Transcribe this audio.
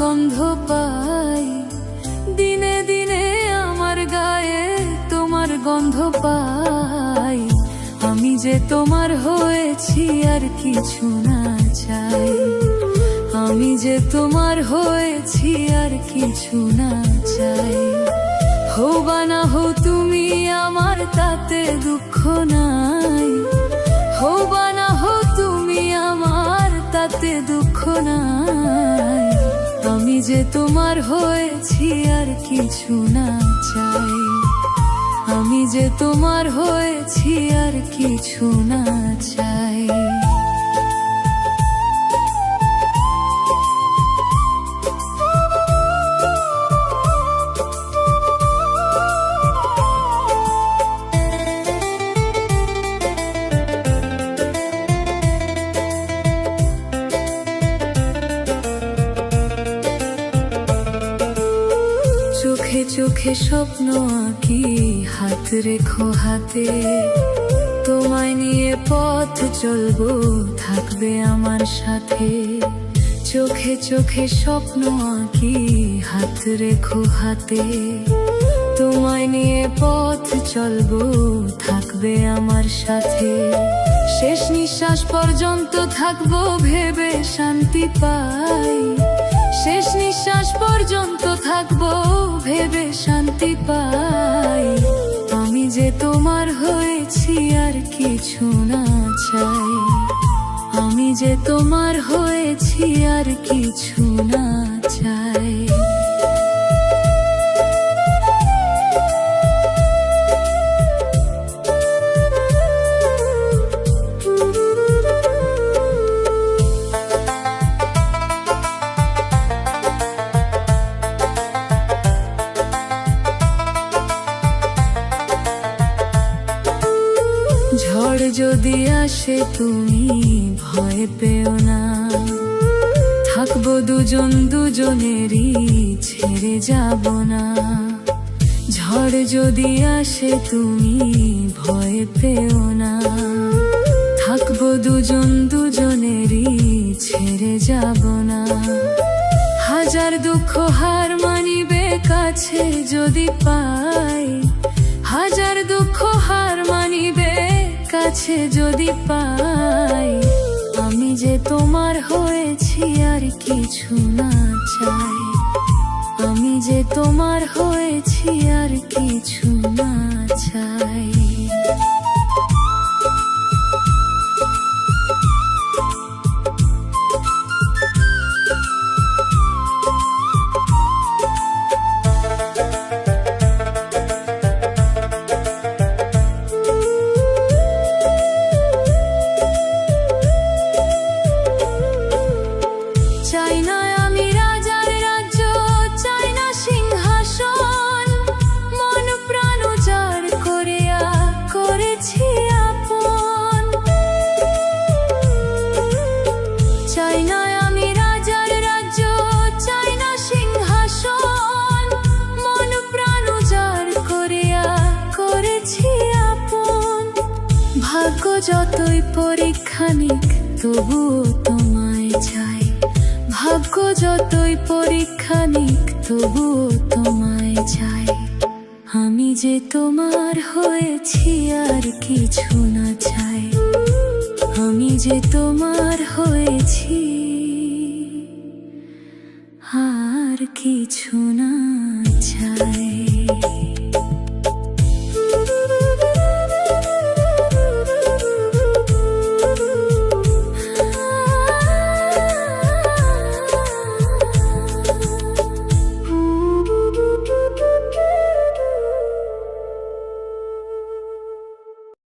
গন্ধ পাই, দিনে দিনে আমার গায়ে তোমার গন্ধ পাই। আমি যে তোমার হয়েছি আর কিছু না চাই, আমি যে তোমার হয়েছি আর কিছু না চাই। হো বা না হো তুমি আমার তাতে দুঃখ নাই, হো বা না হো তুমি আমার তাতে দুঃখ নাই। আমি যে তোমার হয়েছি আর কিছু না চাই, আমি যে তোমার হয়েছি আর কিছু না চাই। চোখে চোখে স্বপ্ন আঁকি, হাত রেখো হাতে, তোমায় নিয়ে পথ চলবো, থাকবে আমার সাথে। চোখে চোখে স্বপ্ন আঁকি, হাত রেখো হাতে, তোমায় নিয়ে পথ চলবো, থাকবে আমার সাথে। শেষ নিঃশ্বাস পর্যন্ত থাকবো ভেবে শান্তি পাই, শেষ নিঃশ্বাস পর্যন্ত থাকবো ভেবে শান্তি পাই। আমি যে তোমার হয়েছি আর কিছু না চাই, আমি যে তোমার হয়েছি আর কিছু না চাই। ঝড় যদি আসে তুমি ভয় পেও না, থাকবো দুজন দুজনেরই, ছেড়ে যাব না। ঝড় যদি আসে তুমি ভয় পেও না, থাকবো দুজন দুজনেরই, ছেড়ে যাব না। হাজার দুঃখ হার মানিবে কাছে যদি পাই, হাজার দুঃখ হার মানিবে কাছে যদি পাই। আমি যে তোমার হয়েছি আর কিছু না চাই, আমি যে তোমার হয়েছি আর কিছু না চাই। চাই না আমি রাজার রাজ্য, চাই না সিংহাসন, মন প্রাণ উজাড় করিয়া করেছি আপন। চাই না আমি রাজার রাজ্য, চাই না সিংহাসন, মন প্রাণ উজাড় করিয়া করেছি আপন। ভাগ্য যতই পরীক্ষা নিক তবুও তোমায় চাই, ভাগ্য যতই পরীক্ষা নিক তবুও তোমায় চাই। আমি যে তোমার হয়েছি আর কিছু না চাই, আমি যে তোমার হয়েছি আর কিছু